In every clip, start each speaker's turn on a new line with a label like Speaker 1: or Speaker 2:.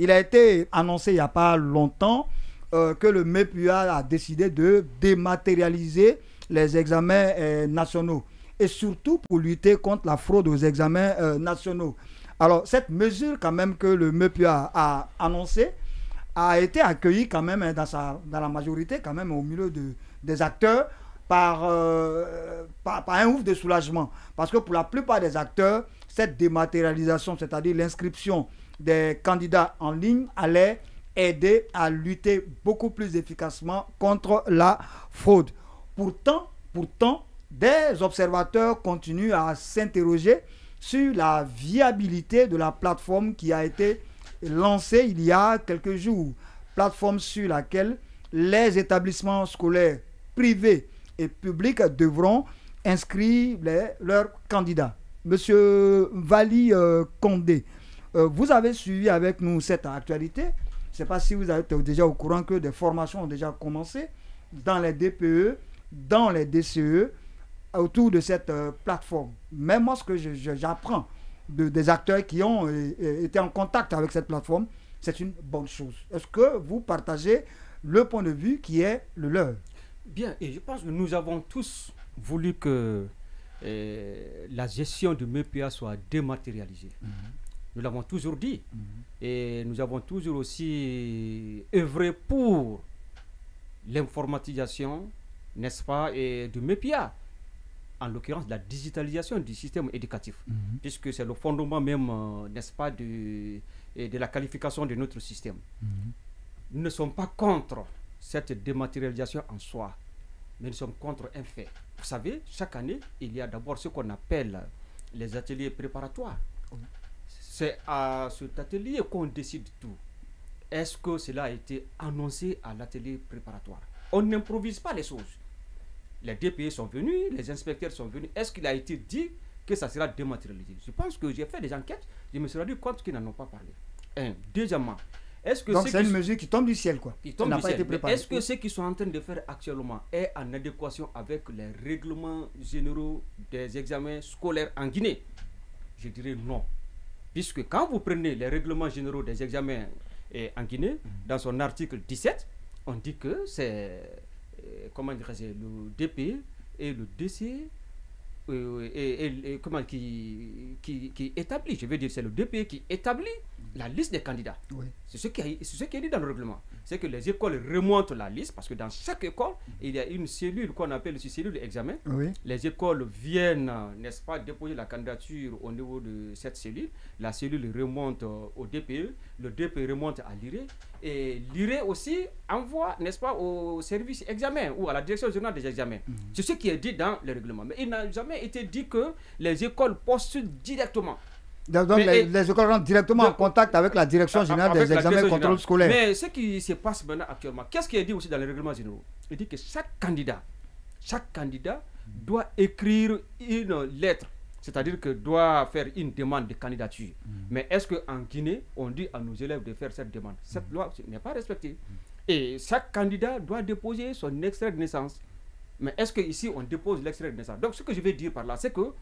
Speaker 1: Il a été annoncé il n'y a pas longtemps que le MEPUA a décidé de dématérialiser les examens nationaux et surtout pour lutter contre la fraude aux examens nationaux. Alors, cette mesure quand même que le MEPUA a annoncée a été accueillie quand même dans la majorité, quand même au milieu des acteurs, par un ouf de soulagement. Parce que pour la plupart des acteurs, cette dématérialisation, c'est-à-dire l'inscription des candidats en ligne, allait aider à lutter beaucoup plus efficacement contre la fraude. Pourtant, des observateurs continuent à s'interroger sur la viabilité de la plateforme qui a été lancée il y a quelques jours. Plateforme sur laquelle les établissements scolaires privés et publics devront inscrire leurs candidats. Monsieur Vali Condé, vous avez suivi avec nous cette actualité. Je ne sais pas si vous êtes déjà au courant que des formations ont déjà commencé dans les DPE, dans les DCE, autour de cette plateforme. Même moi, ce que j'apprends des acteurs qui ont été en contact avec cette plateforme, c'est une bonne chose. Est-ce que vous partagez le point de vue qui est le leur?
Speaker 2: Bien, et je pense que nous avons tous voulu que la gestion du MEPUA soit dématérialisée. Nous l'avons toujours dit. Et nous avons toujours aussi œuvré pour l'informatisation, n'est-ce pas, et du MEPUA, en l'occurrence la digitalisation du système éducatif, puisque c'est le fondement même, n'est-ce pas, de la qualification de notre système. Nous ne sommes pas contre cette dématérialisation en soi, mais nous sommes contre un fait. Vous savez, chaque année, il y a d'abord ce qu'on appelle les ateliers préparatoires. C'est à cet atelier qu'on décide tout. Est-ce que cela a été annoncé à l'atelier préparatoire? On n'improvise pas les choses. Les DPE sont venus, les inspecteurs sont venus. Est-ce qu'il a été dit que ça sera dématérialisé? Je pense que j'ai fait des enquêtes, je me suis rendu compte qu'ils n'en ont pas parlé. Deuxièmement, est-ce que
Speaker 1: donc c'est une mesure qui tombe du ciel, quoi.
Speaker 2: Qui tombe du ciel. Est-ce que ce qu'ils sont en train de faire actuellement est en adéquation avec les règlements généraux des examens scolaires en Guinée? Je dirais non. Puisque quand vous prenez les règlements généraux des examens en Guinée, dans son article 17, on dit que c'est comment dirais-je, le DP et le DC qui établit, je veux dire, c'est le DP qui établit la liste des candidats. Oui. C'est ce qui est dit dans le règlement. C'est que les écoles remontent la liste, parce que dans chaque école, il y a une cellule qu'on appelle aussi cellule d'examen. Oui. Les écoles viennent, n'est-ce pas, déposer la candidature au niveau de cette cellule. La cellule remonte au DPE, le DPE remonte à l'IRE, et l'IRE aussi envoie, n'est-ce pas, au service examen ou à la direction générale des examens. C'est ce qui est dit dans le règlement. Mais il n'a jamais été dit que les écoles postulent directement.
Speaker 1: Donc les écoles rentrent directement en contact avec la direction générale des examens et contrôle scolaire.
Speaker 2: Mais ce qui se passe maintenant actuellement, qu'est-ce qui est dit aussi dans les règlements généraux? Il dit que chaque candidat doit écrire une lettre, c'est-à-dire que doit faire une demande de candidature. Mais est-ce qu'en Guinée, on dit à nos élèves de faire cette demande? Cette loi n'est pas respectée. Et chaque candidat doit déposer son extrait de naissance. Mais est-ce qu'ici, on dépose l'extrait de naissance? Donc ce que je veux dire par là, c'est que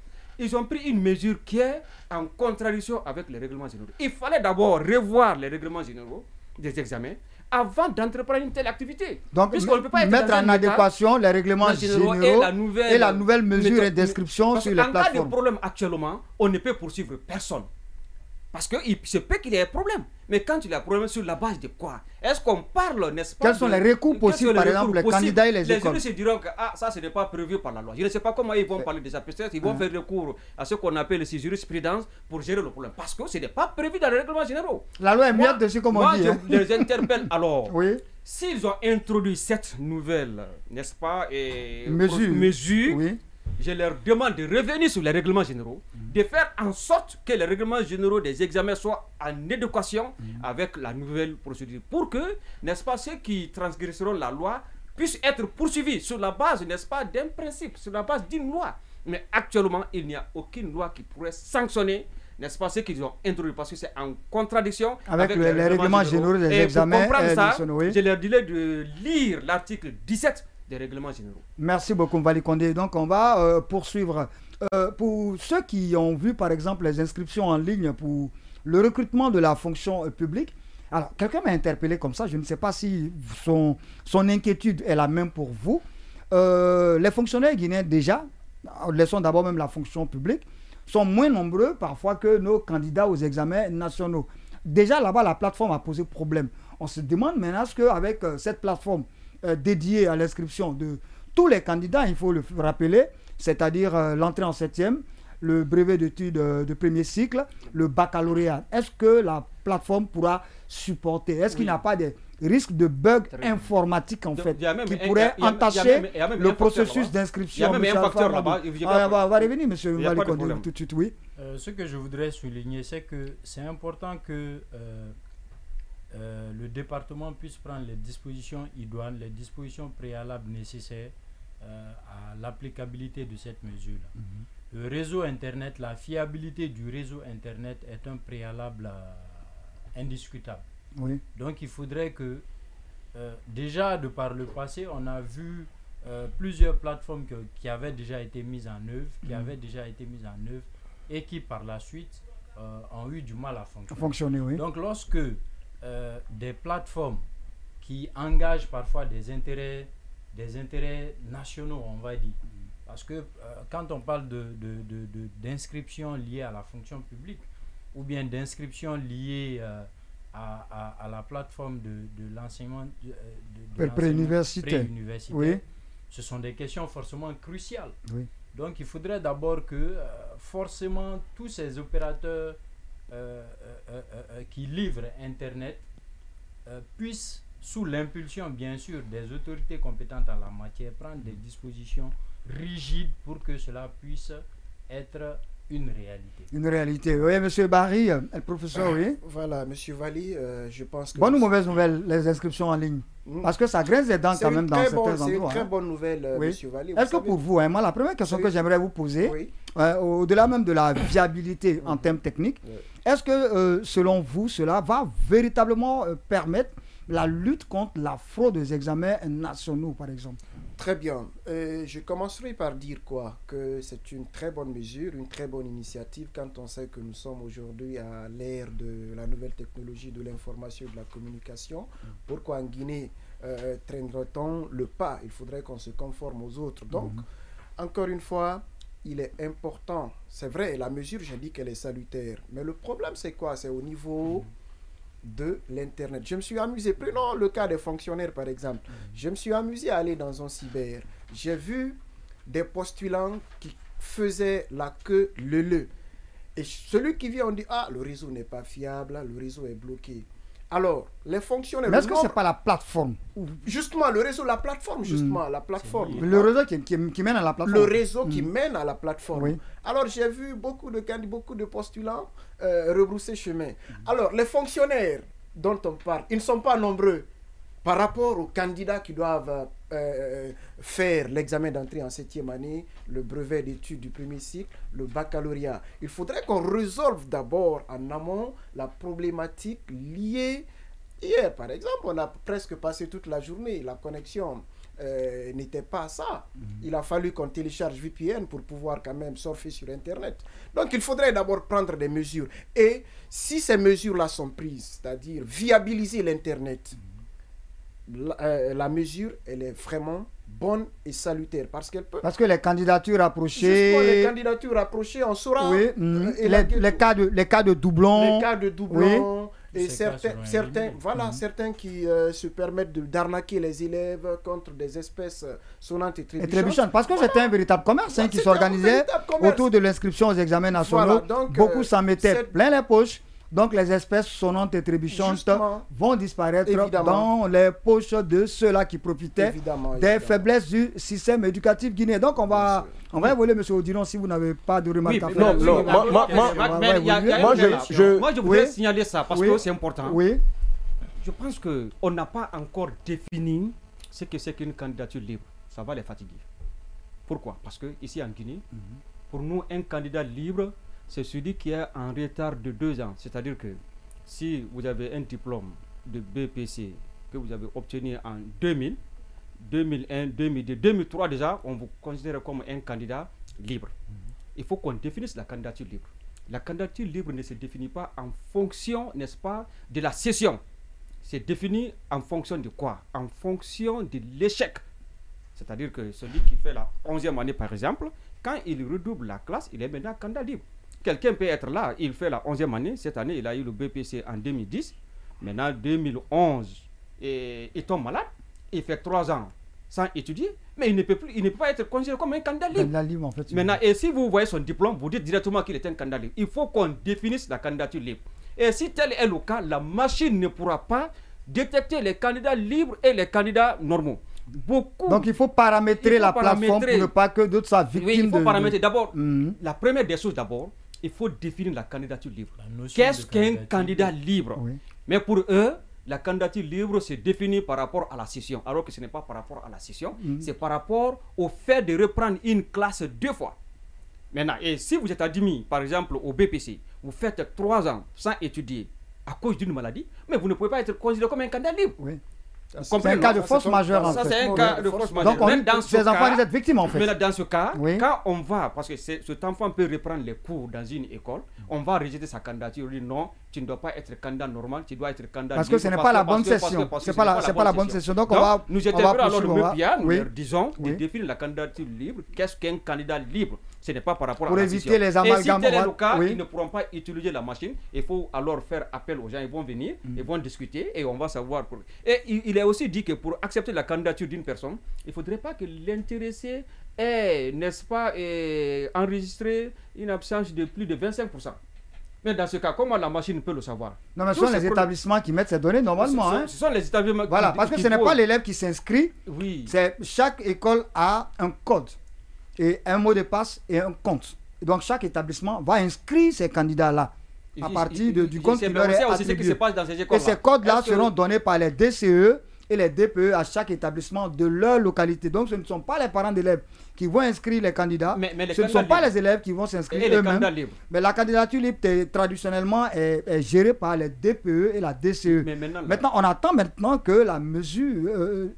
Speaker 2: ils ont pris une mesure qui est en contradiction avec les règlements généraux. Il fallait d'abord revoir les règlements généraux des examens avant d'entreprendre une telle activité.
Speaker 1: Donc, ne peut pas mettre en adéquation les règlements généraux et la nouvelle mesure d'inscription sur les plateformes. En cas de
Speaker 2: problème actuellement, on ne peut poursuivre personne. Parce qu'il se peut qu'il y ait un problème. Mais quand il y a un problème, sur la base de quoi? Est-ce qu'on parle, n'est-ce pas?
Speaker 1: Quels sont les recours possibles, par exemple, les candidats et les écoles?
Speaker 2: Les juristes diront que ça, ce n'est pas prévu par la loi. Je ne sais pas comment ils vont parler de ça. Peut-être ils vont faire recours à ce qu'on appelle ici jurisprudence pour gérer le problème. Parce que ce n'est pas prévu dans les règlements généraux.
Speaker 1: La loi est miette dessus, comme on dit.
Speaker 2: Moi, je les interpelle alors. Oui. S'ils ont introduit cette nouvelle, n'est-ce pas, mesure, oui, je leur demande de revenir sur les règlements généraux, de faire en sorte que les règlements généraux des examens soient en éducation avec la nouvelle procédure, pour que, n'est-ce pas, ceux qui transgresseront la loi puissent être poursuivis sur la base, n'est-ce pas, d'un principe, sur la base d'une loi. Mais actuellement, il n'y a aucune loi qui pourrait sanctionner, n'est-ce pas, ce qu'ils ont introduit, parce que c'est en contradiction
Speaker 1: avec les règlements généraux des examens.
Speaker 2: Pour comprendre ça, je leur dirais de lire l'article 17 des règlements généraux.
Speaker 1: Merci beaucoup, Vali Condé. Donc, on va poursuivre. Pour ceux qui ont vu, par exemple, les inscriptions en ligne pour le recrutement de la fonction publique, Alors, quelqu'un m'a interpellé comme ça, je ne sais pas si son inquiétude est la même pour vous. Les fonctionnaires guinéens, déjà, laissons d'abord même la fonction publique, sont moins nombreux parfois que nos candidats aux examens nationaux. Déjà là-bas, la plateforme a posé problème. On se demande maintenant est-ce qu'avec cette plateforme dédiée à l'inscription de tous les candidats, il faut le rappeler, c'est-à-dire l'entrée en 7e, le brevet d'études de premier cycle, le baccalauréat, est-ce que la plateforme pourra supporter? Est-ce qu'il n'y a pas des risques de bugs informatiques en fait qui pourraient entacher le processus d'inscription?
Speaker 2: Il y a même un facteur là-bas.
Speaker 1: On va revenir, monsieur Mbaliko, tout de suite, oui.
Speaker 3: Ce que je voudrais souligner, c'est que c'est important que le département puisse prendre les dispositions idoines, les dispositions préalables nécessaires à l'applicabilité de cette mesure-là. Le réseau Internet, la fiabilité du réseau Internet est un préalable indiscutable.
Speaker 1: Oui.
Speaker 3: Donc il faudrait que, déjà de par le passé, on a vu plusieurs plateformes qui avaient déjà été mises en œuvre, et qui par la suite ont eu du mal à fonctionner.
Speaker 1: Oui.
Speaker 3: Donc lorsque des plateformes qui engagent parfois des intérêts nationaux, on va dire, parce que quand on parle d'inscription liée à la fonction publique ou bien d'inscription liée à la plateforme de l'enseignement
Speaker 1: préuniversitaire, oui,
Speaker 3: ce sont des questions forcément cruciales.
Speaker 1: Oui.
Speaker 3: Donc il faudrait d'abord que forcément tous ces opérateurs qui livrent Internet puissent, sous l'impulsion bien sûr des autorités compétentes en la matière, prendre des dispositions rigides pour que cela puisse être une réalité.
Speaker 1: Une réalité. Oui, monsieur Barry, le professeur, oui.
Speaker 4: Voilà, monsieur Valli, je pense que...
Speaker 1: Bonne ou mauvaise nouvelle, les inscriptions en ligne? Parce que ça grince les dents quand même dans certains endroits.
Speaker 4: C'est une très bonne nouvelle,
Speaker 1: oui.
Speaker 4: monsieur Valli.
Speaker 1: Est-ce que pour vous, moi, la première question que j'aimerais vous poser,
Speaker 4: oui,
Speaker 1: au-delà même de la viabilité en termes techniques, est-ce que, selon vous, cela va véritablement permettre la lutte contre la fraude des examens nationaux, par exemple?
Speaker 4: Très bien. Je commencerai par dire quoi? Que c'est une très bonne mesure, une très bonne initiative quand on sait que nous sommes aujourd'hui à l'ère de la nouvelle technologie de l'information et de la communication. Pourquoi en Guinée traînerait-on le pas? Il faudrait qu'on se conforme aux autres. Donc, encore une fois, il est important. C'est vrai, la mesure, j'ai dit qu'elle est salutaire. Mais le problème, c'est quoi? C'est au niveau de l'Internet. Je me suis amusé, prenons le cas des fonctionnaires par exemple. Je me suis amusé à aller dans un cyber. J'ai vu des postulants qui faisaient la queue le. Et celui qui vient, on dit, ah, le réseau n'est pas fiable, le réseau est bloqué. Alors, les fonctionnaires...
Speaker 1: Mais est-ce que ce n'est pas la plateforme?
Speaker 4: Justement, le réseau, la plateforme, justement, la plateforme.
Speaker 1: Le réseau qui mène à la plateforme.
Speaker 4: Le réseau qui mène à la plateforme.
Speaker 1: Oui.
Speaker 4: Alors, j'ai vu beaucoup de postulants rebrousser chemin. Alors, les fonctionnaires dont on parle, ils ne sont pas nombreux par rapport aux candidats qui doivent faire l'examen d'entrée en 7e année, le brevet d'études du premier cycle, le baccalauréat. Il faudrait qu'on résolve d'abord en amont la problématique liée. Hier, par exemple, on a presque passé toute la journée, la connexion n'était pas ça. Il a fallu qu'on télécharge VPN pour pouvoir quand même surfer sur Internet. Donc, il faudrait d'abord prendre des mesures. Et si ces mesures-là sont prises, c'est-à-dire viabiliser l'Internet, la mesure, elle est vraiment bonne et salutaire parce qu'elle peut...
Speaker 1: Parce que les candidatures approchées...
Speaker 4: Justement, les candidatures approchées, on saura...
Speaker 1: Oui, les cas de doublons...
Speaker 4: Les cas de doublons...
Speaker 1: Oui.
Speaker 4: Et certains qui se permettent d'arnaquer les élèves contre des espèces sonnantes et trébuchantes.
Speaker 1: Parce que c'était un véritable commerce qui s'organisait autour de l'inscription aux examens nationaux. Voilà, beaucoup s'en mettaient plein les poches. Donc les espèces sonnantes et trébuchantes vont disparaître dans les poches de ceux-là qui profitaient des faiblesses du système éducatif guinéen. Donc on va évoluer, M. Odiron, si vous n'avez pas de remarques à faire.
Speaker 2: Moi, je voudrais signaler ça parce que c'est important.
Speaker 1: Oui.
Speaker 2: Je pense qu'on n'a pas encore défini ce que c'est qu'une candidature libre. Ça va les fatiguer. Pourquoi? Parce que ici en Guinée, pour nous, un candidat libre, c'est celui qui est en retard de 2 ans. C'est-à-dire que si vous avez un diplôme de BPC que vous avez obtenu en 2000, 2001, 2002, 2003 déjà, on vous considère comme un candidat libre. Il faut qu'on définisse la candidature libre. La candidature libre ne se définit pas en fonction, n'est-ce pas, de la session. c'est défini en fonction de quoi? En fonction de l'échec. C'est-à-dire que celui qui fait la 11e année, par exemple, quand il redouble la classe, il est maintenant candidat libre. Quelqu'un peut être là, il fait la 11e année, cette année, il a eu le BPC en 2010, maintenant 2011, et il tombe malade, il fait 3 ans sans étudier, mais il ne peut pas être considéré comme un candidat libre.
Speaker 1: En fait,
Speaker 2: maintenant, et si vous voyez son diplôme, vous dites directement qu'il est un candidat libre. Il faut qu'on définisse la candidature libre. Et si tel est le cas, la machine ne pourra pas détecter les candidats libres et les candidats normaux.
Speaker 1: Donc il faut paramétrer la plateforme pour ne pas que d'autres soient victimes.
Speaker 2: Oui, il faut paramétrer. D'abord, la première des choses, il faut définir la candidature libre. Qu'est-ce qu'un candidat libre? Mais pour eux, la candidature libre se définit par rapport à la session, alors que ce n'est pas par rapport à la session, c'est par rapport au fait de reprendre une classe 2 fois. Maintenant, et si vous êtes admis, par exemple, au BPC, vous faites 3 ans sans étudier à cause d'une maladie, mais vous ne pouvez pas être considéré comme un candidat libre.
Speaker 1: C'est un cas de force majeure en fait.
Speaker 2: Ça, c'est un cas de force majeure.
Speaker 1: Donc, ces enfants, ils sont victimes en fait.
Speaker 2: Mais là, dans ce cas, quand on va, parce que cet enfant peut reprendre les cours dans une école, on va rejeter sa candidature. On dit non, tu ne dois pas être candidat normal, tu dois être candidat
Speaker 1: parce que ce n'est pas la bonne session. C'est pas la bonne session. Donc,
Speaker 2: nous interpellons alors le MEPIA, nous leur disons de définir la candidature libre. Qu'est-ce qu'un candidat libre? Ce n'est pas par rapport à la session.
Speaker 1: Pour éviter les amalgames.
Speaker 2: Et si tel est le cas, ils ne pourront pas utiliser la machine. Il faut alors faire appel aux gens. Ils vont venir, ils vont discuter et on va savoir. Et il est aussi dit que pour accepter la candidature d'une personne, il ne faudrait pas que l'intéressé ait, n'est-ce pas, enregistré une absence de plus de 25%. Mais dans ce cas, comment la machine peut le savoir?
Speaker 1: Non, mais ce sont les établissements qui mettent ces données normalement.
Speaker 2: Ce sont les établissements
Speaker 1: voilà, parce que ce n'est pas l'élève qui s'inscrit.
Speaker 2: Oui.
Speaker 1: Chaque école a un code, et un mot de passe et un compte. Et donc chaque établissement va inscrire ces candidats-là à partir du compte qui leur est attribué. Et ces codes-là seront donnés par les DCE et les DPE à chaque établissement de leur localité. Donc ce ne sont pas les parents d'élèves qui vont inscrire les candidats, ce ne sont pas les élèves qui vont s'inscrire eux-mêmes. Mais la candidature libre traditionnellement est gérée par les DPE et la DCE. Maintenant, on attend que la mesure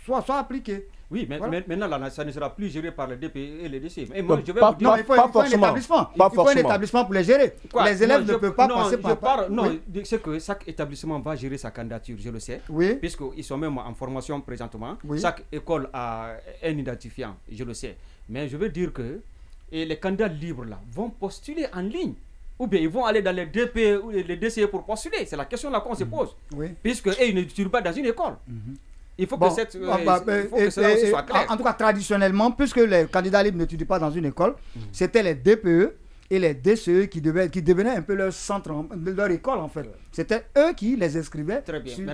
Speaker 1: soit appliquée.
Speaker 2: Oui, mais maintenant, là, ça ne sera plus géré par le DPE et le DCE. Et
Speaker 1: moi, je vais vous dire, il faut un établissement. Il faut un établissement pour les gérer. Les élèves ne peuvent pas passer par...
Speaker 2: Non, c'est que chaque établissement va gérer sa candidature, je le sais.
Speaker 1: Oui.
Speaker 2: Puisqu'ils sont même en formation présentement. Oui. Chaque école a un identifiant, je le sais. Mais je veux dire que les candidats libres là vont postuler en ligne. Ou bien ils vont aller dans les DPE ou les DCE pour postuler. C'est la question là qu'on se pose. Puisqu'ils ne étudient pas dans une école. Il faut que, cela aussi soit clair.
Speaker 1: En tout cas, traditionnellement, puisque les candidats libres n'étudient pas dans une école, c'était les DPE et les DCE qui devenaient un peu leur centre, leur école en fait. C'était eux qui les inscrivaient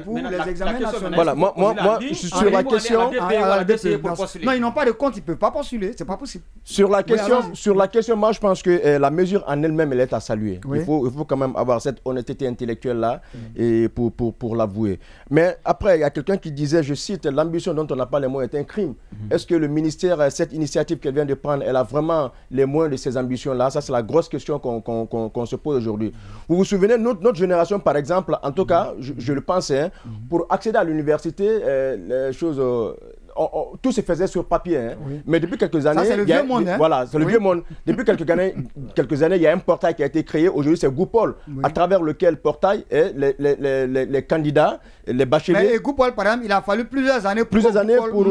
Speaker 1: pour les examens nationaux.
Speaker 5: Voilà, moi je suis sur la question.
Speaker 1: Non, ils n'ont pas de compte, ils ne peuvent pas postuler, c'est pas possible.
Speaker 5: Sur la question, moi je pense que la mesure en elle-même, elle est à saluer. Il faut quand même avoir cette honnêteté intellectuelle-là et pour l'avouer. Mais après, il y a quelqu'un qui disait, je cite, l'ambition dont on n'a pas les moyens est un crime. Est-ce que le ministère, cette initiative qu'elle vient de prendre, elle a vraiment les moyens de ces ambitions-là? Ça, c'est la grosse question qu'on se pose aujourd'hui. Vous vous souvenez, notre génération, par exemple, en tout cas, je le pensais, pour accéder à l'université, les choses... tout se faisait sur papier, mais depuis quelques années...
Speaker 1: Ça, c'est le vieux monde.
Speaker 5: Voilà, c'est le vieux monde. Depuis quelques années, il y a un portail qui a été créé. Aujourd'hui, c'est Goupol, à travers lequel portail les candidats, les bacheliers...
Speaker 1: Mais Goupol, par exemple, il a fallu plusieurs années
Speaker 5: pour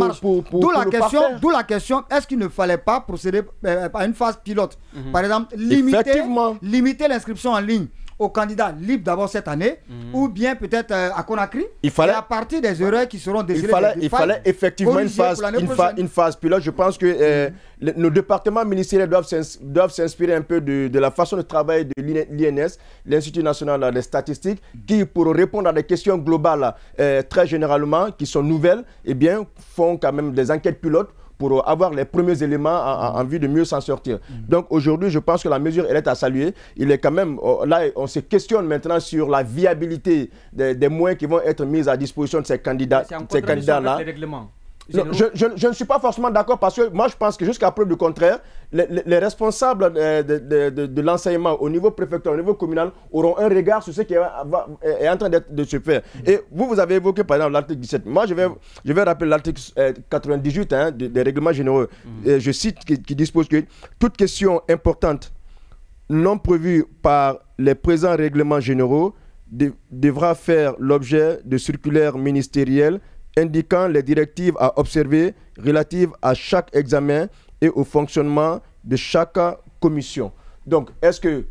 Speaker 1: D'où la question, est-ce qu'il ne fallait pas procéder à une phase pilote? Par exemple, limiter l'inscription en ligne aux candidats libres d'abord cette année, ou bien peut-être à Conakry, et à partir des erreurs qui seront décelées.
Speaker 5: Il fallait effectivement une phase pilote. Je pense que nos départements ministériels doivent s'inspirer un peu de la façon de travail de l'INS, l'Institut national des statistiques, qui, pour répondre à des questions globales très généralement, qui sont nouvelles, eh bien, font quand même des enquêtes pilotes pour avoir les premiers éléments en vue de mieux s'en sortir. Donc aujourd'hui, je pense que la mesure, elle est à saluer. Il est quand même, là, on se questionne maintenant sur la viabilité des moyens qui vont être mis à disposition de ces candidats-là. Non, je ne suis pas forcément d'accord parce que moi je pense que jusqu'à preuve du contraire, les responsables de l'enseignement au niveau préfectoral, au niveau communal auront un regard sur ce qui est en train de se faire. Et vous avez évoqué par exemple l'article 17. Moi je vais rappeler l'article 98 des règlements généraux. Je cite qui dispose que toute question importante non prévue par les présents règlements généraux devra faire l'objet de circulaires ministérielles indiquant les directives à observer relatives à chaque examen et au fonctionnement de chaque commission. Donc, est-ce que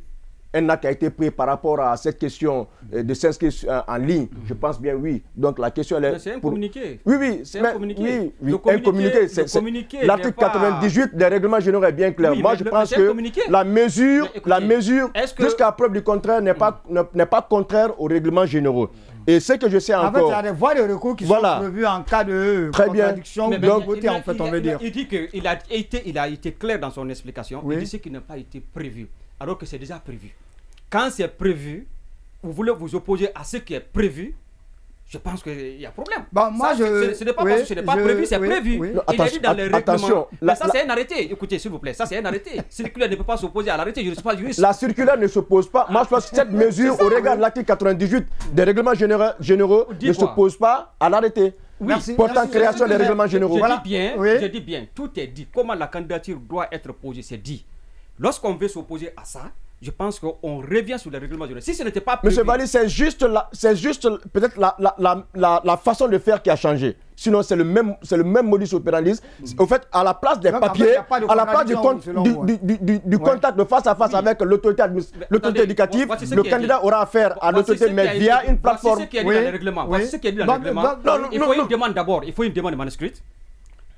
Speaker 5: un acte a été pris par rapport à cette question de s'inscrire en ligne? Je pense bien oui. Donc la question elle est...
Speaker 2: C'est un communiqué.
Speaker 5: Oui,
Speaker 2: c'est un communiqué.
Speaker 5: Oui, un communiqué. L'article 98 des règlements généraux est bien clair.
Speaker 2: Oui,
Speaker 5: moi je pense que la mesure jusqu'à preuve du contraire n'est pas contraire aux règlements généraux. Et ce que je sais encore...
Speaker 1: En fait, il y a des voies de recours qui sont prévues en cas de contradiction ou de beauté, en fait, on veut dire.
Speaker 2: Il dit qu'il a été clair dans son explication. Il dit ce qui n'a pas été prévu, alors que c'est déjà prévu. Quand c'est prévu, vous voulez vous opposer à ce qui est prévu, je pense qu'il y a problème.
Speaker 1: Bon, moi,
Speaker 2: ce n'est pas parce que ce n'est pas prévu, c'est prévu. Il est dit dans les règlements. Mais ça, c'est un arrêté. Écoutez, s'il vous plaît, ça, c'est un arrêté. Circulaire ne peut pas s'opposer à l'arrêté. Je ne suis pas juriste.
Speaker 5: La circulaire ne s'oppose pas. Moi, je pense que cette mesure, au regard de l'article 98 des règlements généraux, ne s'oppose pas à l'arrêté. Portant création des règlements généraux.
Speaker 2: Je dis bien, tout est dit. Comment la candidature doit être posée, c'est dit. Lorsqu'on veut s'opposer à ça, je pense qu'on revient sur les règlements généraux. Si ce n'était pas prévu...
Speaker 5: Monsieur Bali, c'est juste peut-être la façon de faire qui a changé. Sinon, c'est le même modus operandi. Au fait, à la place des papiers, à la place du contact de face à face avec l'autorité éducative, le candidat aura affaire à l'autorité, mais via une plateforme.
Speaker 2: Voici ce qui est dit dans les règlements. Voici ce qui est dit dans les règlements. Il faut une demande d'abord. Il faut une demande manuscrite.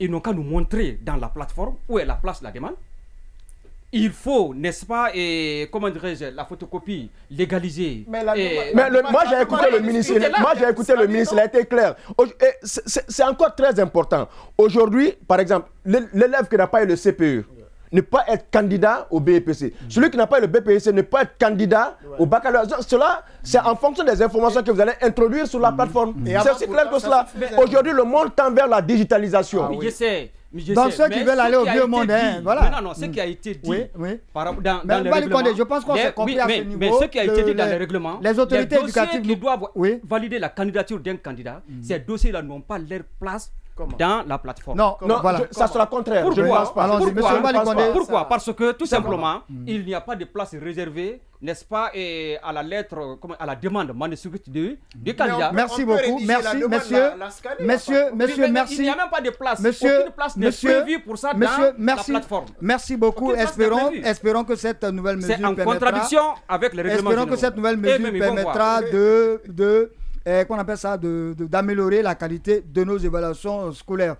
Speaker 2: Ils n'ont qu'à nous montrer dans la plateforme où est la place de la demande. Il faut, n'est-ce pas, comment dirais-je, la photocopie légalisée.
Speaker 5: Moi, j'ai écouté le ministre. Il a été clair. C'est encore très important. Aujourd'hui, par exemple, l'élève qui n'a pas eu le CPE ne peut pas être candidat au BEPC. Celui qui n'a pas eu le BPC ne peut pas être candidat au baccalauréat. Cela, c'est en fonction des informations que vous allez introduire sur la plateforme. C'est aussi clair que cela. Aujourd'hui, le monde tend vers la digitalisation.
Speaker 2: Je sais.
Speaker 1: Donc ceux qui veulent aller au vieux monde, voilà.
Speaker 2: Non, ce qui a été dit
Speaker 1: dans les règlements. Je pense qu'on s'est compris à ce niveau.
Speaker 2: Mais ce qui a été dit dans les règlements,
Speaker 1: les autorités éducatives
Speaker 2: qui doivent valider la candidature d'un candidat, ces dossiers-là n'ont pas leur place dans la plateforme.
Speaker 5: Non, voilà. Ça sera contraire. Je ne pense pas.
Speaker 2: Pourquoi? Parce que tout simplement, il n'y a pas de place réservée, n'est-ce pas, à la lettre, à la demande manuscrite du candidat.
Speaker 1: Merci beaucoup. Merci, messieurs, merci.
Speaker 2: Il n'y a même pas de place.
Speaker 1: Aucune
Speaker 2: place n'est prévue pour ça dans la plateforme.
Speaker 1: Merci beaucoup. Espérons que cette nouvelle mesure
Speaker 2: permettra... C'est en contradiction avec les règlements généraux.
Speaker 1: Espérons que cette nouvelle mesure permettra qu'on appelle ça d'améliorer la qualité de nos évaluations scolaires.